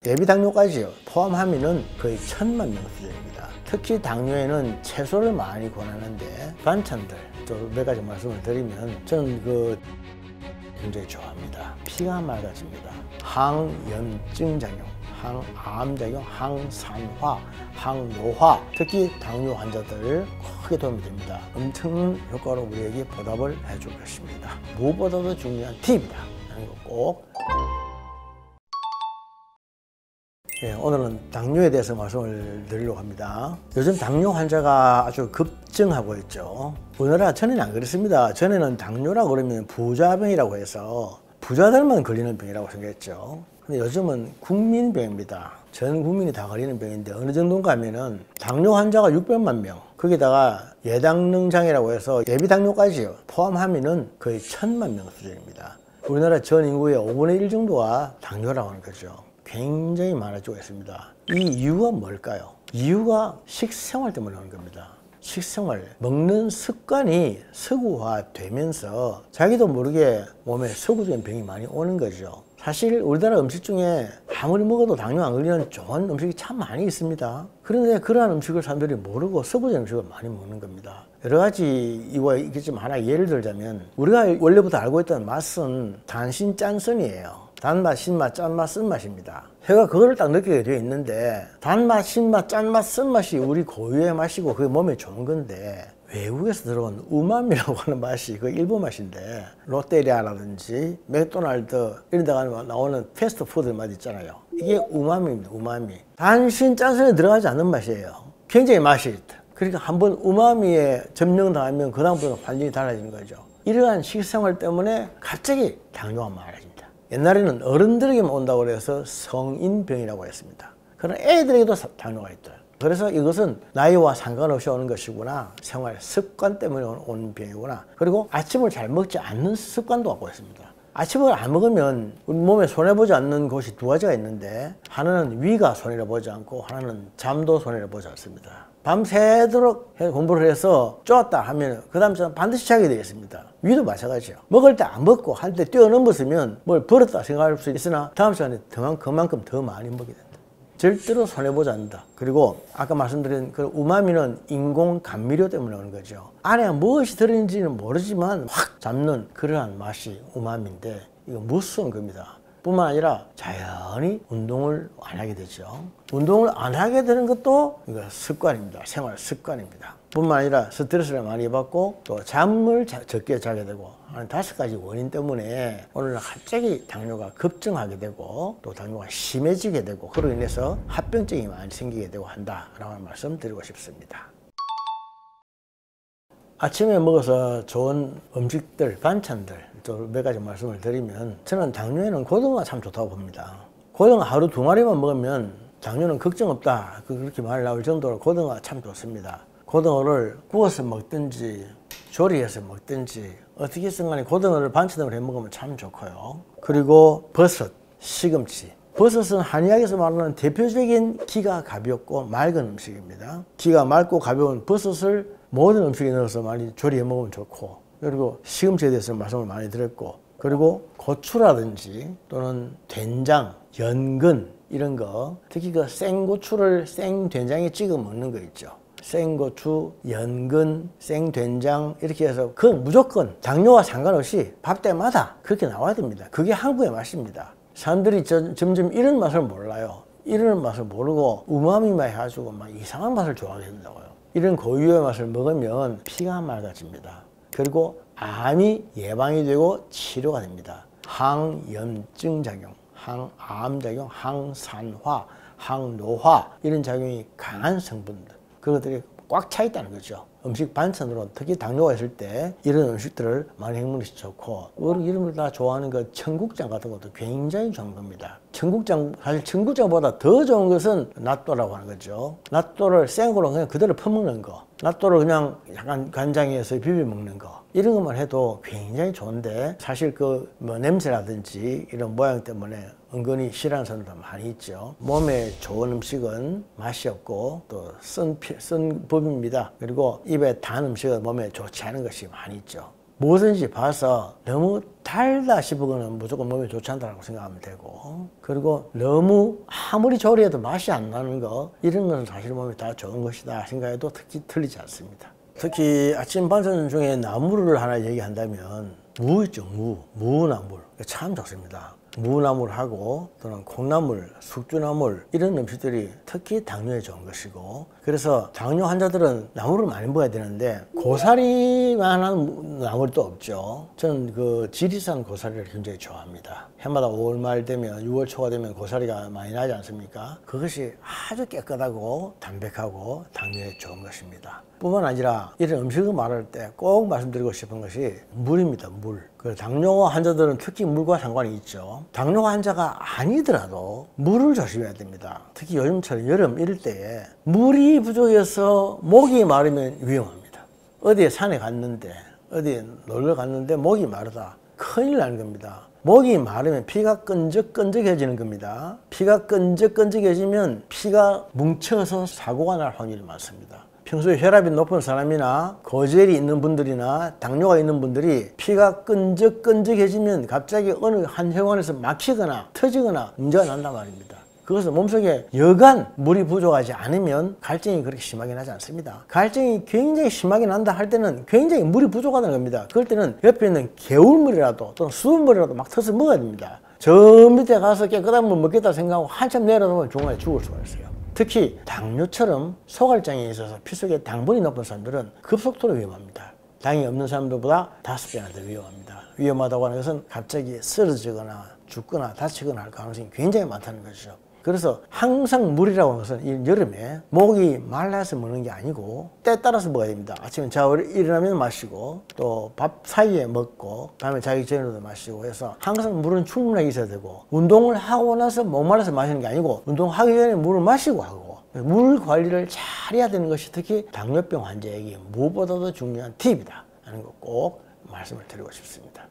예비 당뇨까지 포함하면은 거의 1000만 명 수준입니다. 특히 당뇨에는 채소를 많이 권하는데 반찬들 또 몇 가지 말씀을 드리면 저는 굉장히 좋아합니다. 피가 맑아집니다. 항염증 작용, 항암작용, 항산화, 항노화, 특히 당뇨 환자들 크게 도움이 됩니다. 엄청난 효과로 우리에게 보답을 해줄 것입니다. 무엇보다도 중요한 팁이다 하는 거 꼭. 오늘은 당뇨에 대해서 말씀을 드리려고 합니다. 요즘 당뇨 환자가 아주 급증하고 있죠. 우리나라 전에는 안 그랬습니다. 전에는 당뇨라고 그러면 부자병이라고 해서 부자들만 걸리는 병이라고 생각했죠. 근데 요즘은 국민병입니다. 전 국민이 다 걸리는 병인데 어느 정도인가 하면은 당뇨 환자가 600만 명, 거기다가 예당능 장애라고 해서 예비 당뇨까지 포함하면은 거의 1000만 명 수준입니다. 우리나라 전 인구의 5분의 1 정도가 당뇨라고 하는 거죠. 굉장히 많아지고 있습니다. 이 이유가 뭘까요? 이유가 식생활 때문에 오는 겁니다. 식생활, 먹는 습관이 서구화되면서 자기도 모르게 몸에 서구적인 병이 많이 오는 거죠. 사실 우리나라 음식 중에 아무리 먹어도 당뇨 안 걸리는 좋은 음식이 참 많이 있습니다. 그런데 그러한 음식을 사람들이 모르고 서구적인 음식을 많이 먹는 겁니다. 여러 가지 이유가 있겠지만 하나 예를 들자면 우리가 원래부터 알고 있던 맛은 단신 짠선이에요. 단맛, 신맛, 짠맛, 쓴맛입니다. 혀가 그거를 딱 느끼게 되어 있는데 단맛, 신맛, 짠맛, 쓴맛이 우리 고유의 맛이고 그게 몸에 좋은 건데 외국에서 들어온 우마미라고 하는 맛이 그 일본 맛인데 롯데리아라든지 맥도날드 이런 데 가면 나오는 패스트푸드 맛 있잖아요. 이게 우마미입니다. 우마미. 단신, 짠선에 들어가지 않는 맛이에요. 굉장히 맛이 있다. 그러니까 한번 우마미에 점령당하면 그 다음부터는 완전히 달라지는 거죠. 이러한 식생활 때문에 갑자기 당뇨가 많아집니다. 옛날에는 어른들에게만 온다고 해서 성인병이라고 했습니다. 그러나 애들에게도 당뇨가 있다. 그래서 이것은 나이와 상관없이 오는 것이구나. 생활 습관 때문에 오는 병이구나. 그리고 아침을 잘 먹지 않는 습관도 갖고 있습니다. 아침을 안 먹으면 우리 몸에 손해보지 않는 곳이 두 가지가 있는데 하나는 위가 손해를 보지 않고 하나는 잠도 손해를 보지 않습니다. 밤새도록 공부를 해서 쪼았다 하면 그 다음 날 반드시 자게 되겠습니다. 위도 마찬가지예요. 먹을 때 안 먹고 할 때 뛰어넘었으면 뭘 버렸다 생각할 수 있으나 다음 시간에 그만큼 더 많이 먹게 된다. 절대로 손해보지 않는다. 그리고 아까 말씀드린 그 우마미는 인공 감미료 때문에 오는 거죠. 안에 무엇이 들어있는지는 모르지만 확 잡는 그러한 맛이 우마미인데 이거 무서운 겁니다. 뿐만 아니라 자연히 운동을 안 하게 되죠. 운동을 안 하게 되는 것도 이거 습관입니다. 생활 습관입니다. 뿐만 아니라 스트레스를 많이 받고 또 잠을 적게 자게 되고 한 5가지 원인 때문에 오늘날 갑자기 당뇨가 급증하게 되고 또 당뇨가 심해지게 되고 그로 인해서 합병증이 많이 생기게 되고 한다라고 말씀 드리고 싶습니다. 아침에 먹어서 좋은 음식들, 반찬들 또 몇 가지 말씀을 드리면 저는 당뇨에는 고등어가 참 좋다고 봅니다. 고등어 하루 2마리만 먹으면 당뇨는 걱정 없다 그렇게 말 나올 정도로 고등어가 참 좋습니다. 고등어를 구워서 먹든지 조리해서 먹든지 어떻게 해서 간에 고등어를 반찬으로 해 먹으면 참 좋고요. 그리고 버섯, 시금치. 버섯은 한의학에서 말하는 대표적인 기가 가볍고 맑은 음식입니다. 기가 맑고 가벼운 버섯을 모든 음식에 넣어서 많이 조리해 먹으면 좋고 그리고 시금치에 대해서 말씀을 많이 드렸고 그리고 고추라든지 또는 된장, 연근 이런 거 특히 그 생고추를 생된장에 찍어 먹는 거 있죠. 생고추, 연근, 생된장 이렇게 해서 그 무조건 당뇨와 상관없이 밥 때마다 그렇게 나와야 됩니다. 그게 한국의 맛입니다. 사람들이 점점 이런 맛을 몰라요. 이런 맛을 모르고 우마미 맛 해가지고 막 이상한 맛을 좋아하게 된다고요. 이런 고유의 맛을 먹으면 피가 맑아집니다. 그리고 암이 예방이 되고 치료가 됩니다. 항염증 작용, 항암작용, 항산화, 항노화 이런 작용이 강한 성분들 그것들이 꽉 차 있다는 거죠. 음식 반찬으로 특히 당뇨가 있을 때 이런 음식들을 많이 먹는 것이 좋고 우리 이름을 다 좋아하는 그 청국장 같은 것도 굉장히 좋은 겁니다. 청국장, 사실 청국장보다 더 좋은 것은 낫또라고 하는 거죠. 낫또를 생으로 그냥 그대로 퍼먹는 거, 낫또를 그냥 약간 간장에서 비벼 먹는 거 이런 것만 해도 굉장히 좋은데 사실 그 뭐 냄새라든지 이런 모양 때문에 은근히 싫어하는 사람도 많이 있죠. 몸에 좋은 음식은 맛이 없고 또 쓴 법입니다. 그리고 입에 단 음식은 몸에 좋지 않은 것이 많이 있죠. 뭐든지 봐서 너무 달다 싶으면 무조건 몸에 좋지 않다고 생각하면 되고, 그리고 너무 아무리 조리해도 맛이 안 나는 거, 이런 것은 사실 몸에 다 좋은 것이다 생각해도 특히 틀리지 않습니다. 특히 아침 반찬 중에 나물을 하나 얘기한다면 무 있죠. 무나물 참 좋습니다. 무나물하고 또는 콩나물, 숙주나물 이런 음식들이 특히 당뇨에 좋은 것이고, 그래서 당뇨 환자들은 나물을 많이 먹어야 되는데 고사리만한 나물도 없죠. 저는 그 지리산 고사리를 굉장히 좋아합니다. 해마다 5월 말 되면 6월 초가 되면 고사리가 많이 나지 않습니까? 그것이 아주 깨끗하고 담백하고 당뇨에 좋은 것입니다. 뿐만 아니라 이런 음식을 말할 때 꼭 말씀드리고 싶은 것이 물입니다. 물. 그 당뇨 환자들은 특히 물과 상관이 있죠. 당뇨 환자가 아니더라도 물을 조심해야 됩니다. 특히 요즘처럼 여름 이럴 때에 물이 부족해서 목이 마르면 위험합니다. 어디에 산에 갔는데, 어디에 놀러 갔는데 목이 마르다. 큰일 나는 겁니다. 목이 마르면 피가 끈적끈적해지는 겁니다. 피가 끈적끈적해지면 피가 뭉쳐서 사고가 날 확률이 많습니다. 평소에 혈압이 높은 사람이나 고지혈이 있는 분들이나 당뇨가 있는 분들이 피가 끈적끈적해지면 갑자기 어느 한 혈관에서 막히거나 터지거나 문제가 난단 말입니다. 그것은 몸속에 여간 물이 부족하지 않으면 갈증이 그렇게 심하게 나지 않습니다. 갈증이 굉장히 심하게 난다 할 때는 굉장히 물이 부족하다는 겁니다. 그럴 때는 옆에 있는 개울물이라도 또는 수돗물이라도 막 터서 먹어야 됩니다. 저 밑에 가서 깨끗한 물 먹겠다 생각하고 한참 내려놓으면 중간에 죽을 수가 있어요. 특히 당뇨처럼 소갈장에 있어서 피 속에 당분이 높은 사람들은 급속도로 위험합니다. 당이 없는 사람들보다 5배나 더 위험합니다. 위험하다고 하는 것은 갑자기 쓰러지거나 죽거나 다치거나 할 가능성이 굉장히 많다는 것이죠. 그래서 항상 물이라고 하는 것은 여름에 목이 말라서 먹는 게 아니고 때에 따라서 먹어야 됩니다. 아침에 일어나면 마시고 또 밥 사이에 먹고 다음에 자기 전에도 마시고 해서 항상 물은 충분하게 있어야 되고, 운동을 하고 나서 목말라서 마시는 게 아니고 운동하기 전에 물을 마시고 하고, 물 관리를 잘 해야 되는 것이 특히 당뇨병 환자에게 무엇보다도 중요한 팁이다 하는 거 꼭 말씀을 드리고 싶습니다.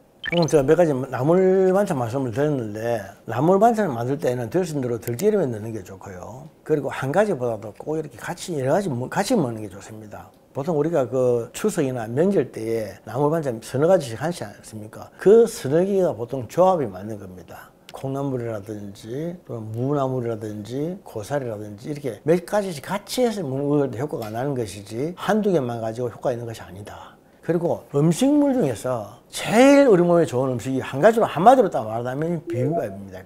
제가 몇 가지 나물 반찬 말씀을 드렸는데, 나물 반찬을 만들 때는 드신 대로 들기름에 넣는 게 좋고요. 그리고 한 가지보다도 꼭 이렇게 여러 가지 같이 먹는 게 좋습니다. 보통 우리가 그 추석이나 명절 때에 나물 반찬 서너 가지씩 하지 않습니까? 그 서너 개가 보통 조합이 맞는 겁니다. 콩나물이라든지 또는 무나물이라든지 고사리라든지 이렇게 몇 가지씩 같이 해서 먹을 때 효과가 나는 것이지 한두 개만 가지고 효과 있는 것이 아니다. 그리고 음식물 중에서 제일 우리 몸에 좋은 음식이 한 가지로 한마디로 딱 말하자면 비빔밥입니다.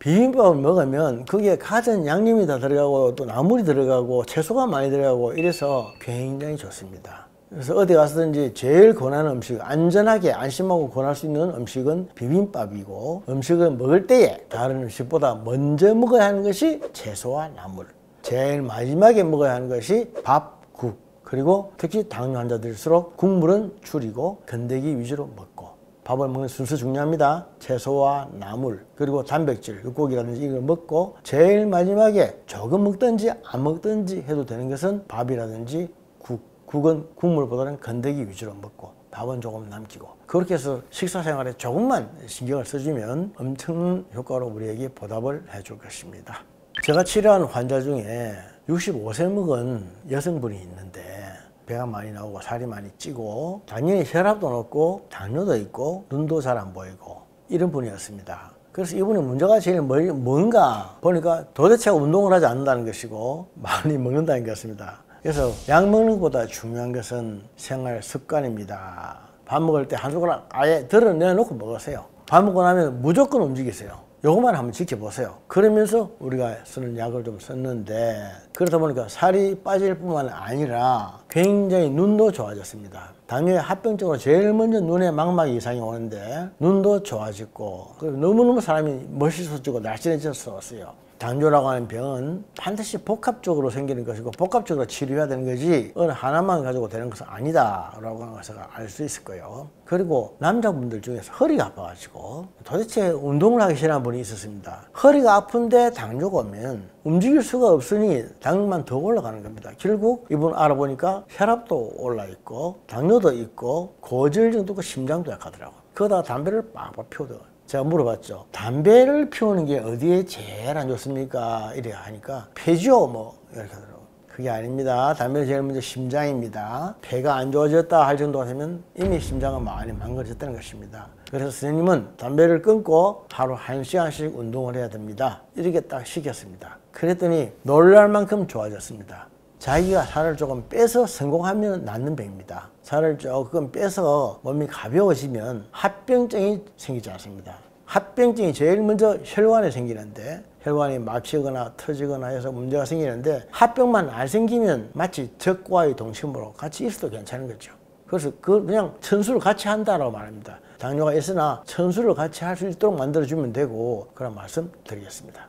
비빔밥을 먹으면 거기에 갖은 양념이 다 들어가고 또 나물이 들어가고 채소가 많이 들어가고 이래서 굉장히 좋습니다. 그래서 어디 가서든지 제일 권하는 음식, 안전하게 안심하고 권할 수 있는 음식은 비빔밥이고, 음식을 먹을 때에 다른 음식보다 먼저 먹어야 하는 것이 채소와 나물, 제일 마지막에 먹어야 하는 것이 밥, 국, 그리고 특히 당뇨 환자들일수록 국물은 줄이고 건더기 위주로 먹고, 밥을 먹는 순서 중요합니다. 채소와 나물 그리고 단백질, 육고기라든지 이걸 먹고 제일 마지막에 조금 먹든지 안 먹든지 해도 되는 것은 밥이라든지 국은 국물보다는 건더기 위주로 먹고 밥은 조금 남기고, 그렇게 해서 식사 생활에 조금만 신경을 써주면 엄청난 효과로 우리에게 보답을 해줄 것입니다. 제가 치료한 환자 중에 65세 먹은 여성분이 있는데 배가 많이 나오고 살이 많이 찌고 당연히 혈압도 높고 당뇨도 있고 눈도 잘 안 보이고 이런 분이었습니다. 그래서 이분의 문제가 제일 뭔가 보니까 도대체 운동을 하지 않는다는 것이고 많이 먹는다는 것입니다. 그래서 약 먹는 것보다 중요한 것은 생활 습관입니다. 밥 먹을 때 한 숟가락 아예 드러내놓고 먹으세요. 밥 먹고 나면 무조건 움직이세요. 요것만 한번 지켜보세요. 그러면서 우리가 쓰는 약을 좀 썼는데, 그러다 보니까 살이 빠질 뿐만 아니라 굉장히 눈도 좋아졌습니다. 당뇨의 합병증으로 제일 먼저 눈에 망막 이상이 오는데 눈도 좋아지고, 너무너무 사람이 멋있어지고 날씬해졌어요. 당뇨라고 하는 병은 반드시 복합적으로 생기는 것이고 복합적으로 치료해야 되는 거지 어느 하나만 가지고 되는 것은 아니다 라고 하는 것을 알 수 있을 거예요. 그리고 남자분들 중에서 허리가 아파가지고 도대체 운동을 하기 싫어하는 분이 있었습니다. 허리가 아픈데 당뇨가 오면 움직일 수가 없으니 당뇨만 더 올라가는 겁니다. 결국 이분 알아보니까 혈압도 올라있고 당뇨도 있고 고지혈증도 있고 심장도 약하더라고요. 그러다가 담배를 빡빡 피우더라고요. 제가 물어봤죠. 담배를 피우는 게 어디에 제일 안 좋습니까? 이래 하니까 폐지요 뭐 이렇게 하더라고요. 그게 아닙니다. 담배는 제일 먼저 심장입니다. 폐가 안 좋아졌다 할 정도가 되면 이미 심장은 많이 망가졌다는 것입니다. 그래서 선생님은 담배를 끊고 하루 1시간씩 운동을 해야 됩니다. 이렇게 딱 시켰습니다. 그랬더니 놀랄 만큼 좋아졌습니다. 자기가 살을 조금 빼서 성공하면 낫는 병입니다. 살을 조금 빼서 몸이 가벼워지면 합병증이 생기지 않습니다. 합병증이 제일 먼저 혈관에 생기는데 혈관이 막히거나 터지거나 해서 문제가 생기는데 합병만 안 생기면 마치 적과의 동침으로 같이 있어도 괜찮은 거죠. 그래서 그냥 천수를 같이 한다라고 말합니다. 당뇨가 있으나 천수를 같이 할 수 있도록 만들어주면 되고 그런 말씀 드리겠습니다.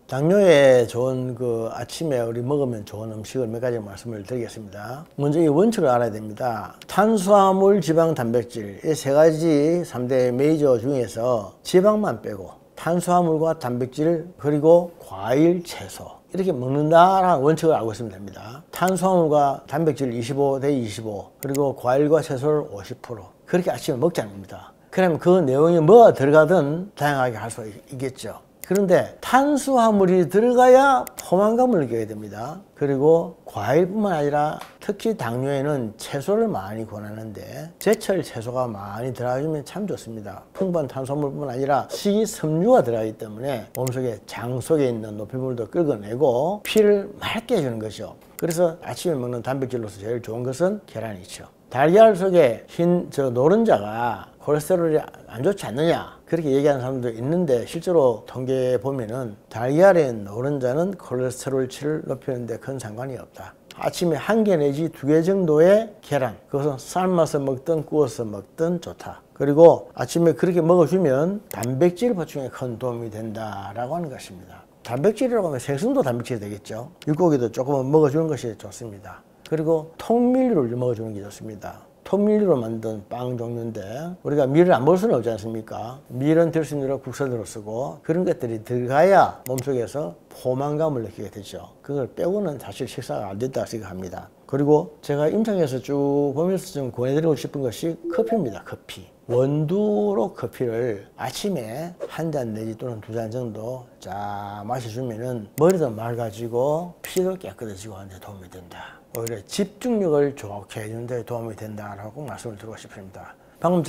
당뇨에 좋은 아침에 우리 먹으면 좋은 음식을 몇 가지 말씀을 드리겠습니다. 먼저 이 원칙을 알아야 됩니다. 탄수화물, 지방, 단백질 이 세 가지 3대 메이저 중에서 지방만 빼고 탄수화물과 단백질 그리고 과일, 채소 이렇게 먹는다라는 원칙을 알고 있으면 됩니다. 탄수화물과 단백질 25대 25 그리고 과일과 채소를 50% 그렇게 아침에 먹자는 겁니다. 그러면 그 내용이 뭐가 들어가든 다양하게 할 수 있겠죠. 그런데 탄수화물이 들어가야 포만감을 느끼게 됩니다. 그리고 과일뿐만 아니라 특히 당뇨에는 채소를 많이 권하는데 제철 채소가 많이 들어가면 참 좋습니다. 풍부한 탄수화물뿐만 아니라 식이섬유가 들어가기 때문에 몸속에 장 속에 있는 노폐물도 끌어내고 피를 맑게 해주는 것이죠. 그래서 아침에 먹는 단백질로서 제일 좋은 것은 계란이죠. 달걀 속에 흰 노른자가 콜레스테롤이 안 좋지 않느냐 그렇게 얘기하는 사람도 있는데 실제로 통계에 보면은 달걀의 노른자는 콜레스테롤치를 높이는데 큰 상관이 없다. 아침에 1개 내지 2개 정도의 계란 그것은 삶아서 먹든 구워서 먹든 좋다. 그리고 아침에 그렇게 먹어주면 단백질 보충에 큰 도움이 된다라고 하는 것입니다. 단백질이라고 하면 생선도 단백질이 되겠죠. 육고기도 조금은 먹어주는 것이 좋습니다. 그리고 통밀류를 먹어주는 게 좋습니다. 통밀류로 만든 빵 종류인데 우리가 밀을 안 먹을 수는 없지 않습니까? 밀은 들순으로 국산으로 쓰고 그런 것들이 들어가야 몸속에서 포만감을 느끼게 되죠. 그걸 빼고는 사실 식사가 안 된다 생각합니다. 그리고 제가 임상에서 쭉 보면서 좀 권해드리고 싶은 것이 커피입니다. 커피. 원두로 커피를 아침에 1잔 내지 또는 2잔 정도 쫙 마셔주면은 머리도 맑아지고 피도 깨끗해지고 하는 데 도움이 된다. 오히려 집중력을 좋게 해주는 데 도움이 된다라고 말씀을 드리고 싶습니다. 방금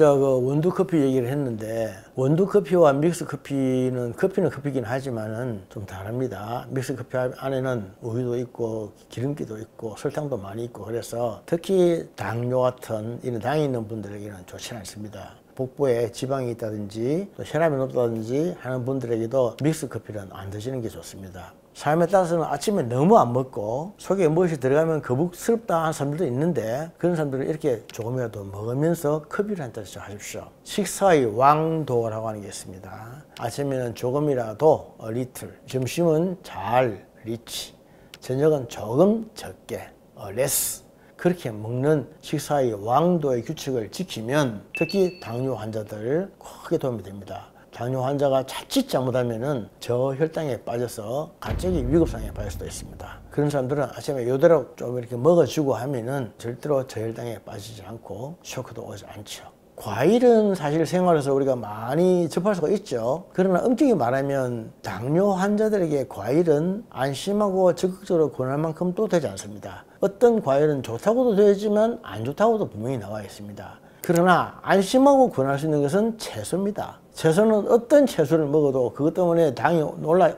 원두 커피 얘기를 했는데 원두 커피와 믹스 커피는 커피긴 하지만은 좀 다릅니다. 믹스 커피 안에는 우유도 있고 기름기도 있고 설탕도 많이 있고 그래서 특히 당뇨 같은 이런 당이 있는 분들에게는 좋지 않습니다. 복부에 지방이 있다든지 또 혈압이 높다든지 하는 분들에게도 믹스 커피는 안 드시는 게 좋습니다. 삶에 따라서는 아침에 너무 안 먹고 속에 무엇이 들어가면 거북스럽다 하는 사람들도 있는데 그런 사람들은 이렇게 조금이라도 먹으면서 커피를 한 잔씩 하십시오. 식사의 왕도라고 하는 게 있습니다. 아침에는 조금이라도 리틀, 점심은 잘 리치, 저녁은 조금 적게 레스 그렇게 먹는 식사의 왕도의 규칙을 지키면 특히 당뇨 환자들 크게 도움이 됩니다. 당뇨 환자가 자칫 잘못하면은 저혈당에 빠져서 갑자기 위급상황에 빠질 수도 있습니다. 그런 사람들은 아침에 이대로 좀 이렇게 먹어주고 하면은 절대로 저혈당에 빠지지 않고 쇼크도 오지 않죠. 과일은 사실 생활에서 우리가 많이 접할 수가 있죠. 그러나 엄격히 말하면 당뇨 환자들에게 과일은 안심하고 적극적으로 권할 만큼 또 되지 않습니다. 어떤 과일은 좋다고도 되지만 안 좋다고도 분명히 나와 있습니다. 그러나 안심하고 권할 수 있는 것은 채소입니다. 채소는 어떤 채소를 먹어도 그것 때문에 당이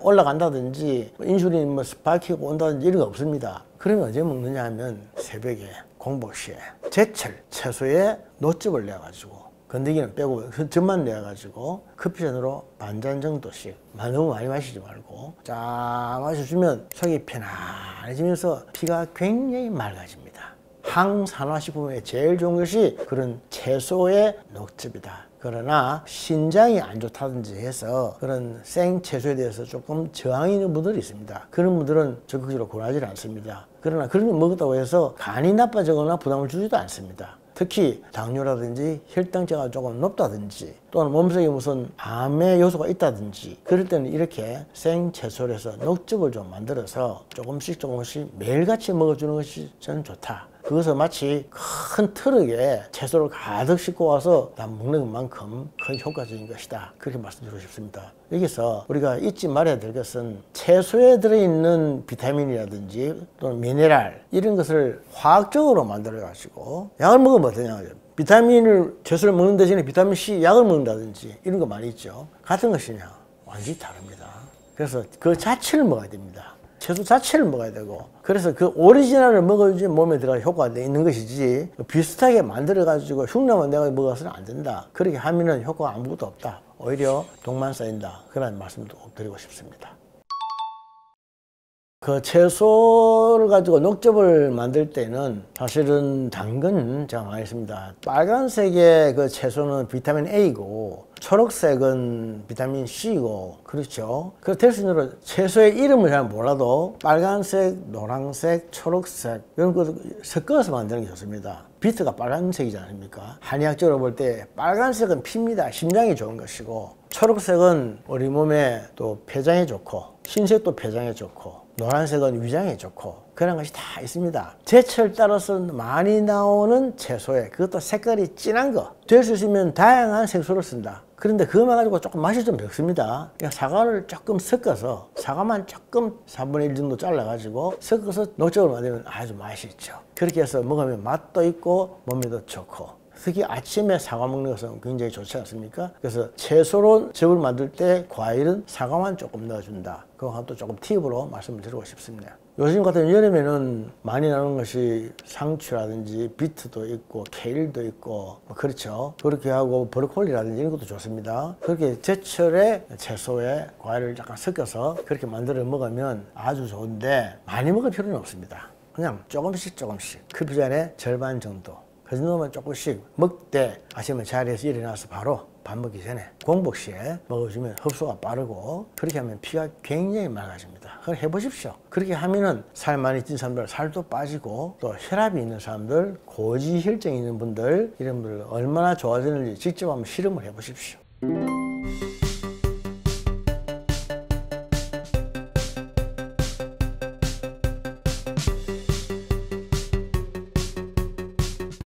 올라간다든지 인슐린이 스파이크가 온다든지 이런 거 없습니다. 그러면 언제 먹느냐 하면 새벽에 공복 시에 제철 채소에 노즙을 내가지고 건더기는 빼고 즙만 내가지고 커피잔으로 반잔 정도씩 너무 많이 마시지 말고 쫙 마셔주면 속이 편안해지면서 피가 굉장히 맑아집니다. 항산화식품에 제일 좋은 것이 그런 채소의 녹즙이다. 그러나 신장이 안 좋다든지 해서 그런 생채소에 대해서 조금 저항이 있는 분들이 있습니다. 그런 분들은 적극적으로 권하지 않습니다. 그러나 그런 거 먹었다고 해서 간이 나빠지거나 부담을 주지도 않습니다. 특히 당뇨라든지 혈당제가 조금 높다든지 또는 몸속에 무슨 암의 요소가 있다든지 그럴 때는 이렇게 생채소를 해서 녹즙을 좀 만들어서 조금씩 매일같이 먹어주는 것이 저는 좋다. 그것을 마치 큰 트럭에 채소를 가득 싣고 와서 다 먹는 것만큼 큰 효과적인 것이다. 그렇게 말씀드리고 싶습니다. 여기서 우리가 잊지 말아야 될 것은 채소에 들어있는 비타민이라든지 또는 미네랄 이런 것을 화학적으로 만들어 가지고 약을 먹으면 어떠냐. 비타민을 채소를 먹는 대신에 비타민C 약을 먹는다든지 이런 거 많이 있죠. 같은 것이냐? 완전히 다릅니다. 그래서 그 자체를 먹어야 됩니다. 채소 자체를 먹어야 되고, 그래서 그 오리지널을 먹어야지 몸에 들어가 효과가 있는 것이지 비슷하게 만들어 가지고 흉내만 내가 먹어서는 안 된다. 그렇게 하면은 효과가 아무것도 없다. 오히려 독만 쌓인다. 그런 말씀도 드리고 싶습니다. 그 채소를 가지고 녹즙을 만들 때는 사실은 당근 제가 많이 씁니다. 빨간색의 그 채소는 비타민 A고 초록색은 비타민 C고 그렇죠. 그래서 될 수 있는 대로 채소의 이름을 잘 몰라도 빨간색, 노란색, 초록색 이런 거 섞어서 만드는 게 좋습니다. 비트가 빨간색이지 않습니까? 한의학적으로 볼 때 빨간색은 피입니다. 심장이 좋은 것이고, 초록색은 우리 몸에 또 폐장에 좋고, 흰색도 폐장에 좋고, 노란색은 위장에 좋고 그런 것이 다 있습니다. 제철 따라서 많이 나오는 채소에 그것도 색깔이 진한 거 될 수 있으면 다양한 색소를 쓴다. 그런데 그거만 가지고 조금 맛이 좀 적습니다. 그냥 사과를 조금 섞어서 사과만 조금 4분의 1 정도 잘라가지고 섞어서 녹즙을 만들면 아주 맛이 있죠. 그렇게 해서 먹으면 맛도 있고 몸에도 좋고, 특히 아침에 사과 먹는 것은 굉장히 좋지 않습니까? 그래서 채소로 즙을 만들 때 과일은 사과만 조금 넣어준다. 그것도 조금 팁으로 말씀을 드리고 싶습니다. 요즘 같은 여름에는 많이 나오는 것이 상추라든지 비트도 있고 케일도 있고 그렇죠. 그렇게 하고 브로콜리라든지 이런 것도 좋습니다. 그렇게 제철의 채소에 과일을 약간 섞어서 그렇게 만들어 먹으면 아주 좋은데 많이 먹을 필요는 없습니다. 그냥 조금씩 커피잔의 절반 정도, 그 정도만 조금씩 먹되 아침에 자리에서 일어나서 바로 밥 먹기 전에 공복 시에 먹어주면 흡수가 빠르고, 그렇게 하면 피가 굉장히 맑아집니다. 그걸 해보십시오. 그렇게 하면은 살 많이 찐 사람들 살도 빠지고, 또 혈압이 있는 사람들, 고지혈증이 있는 분들 이런 분들 얼마나 좋아지는지 직접 한번 실험을 해보십시오.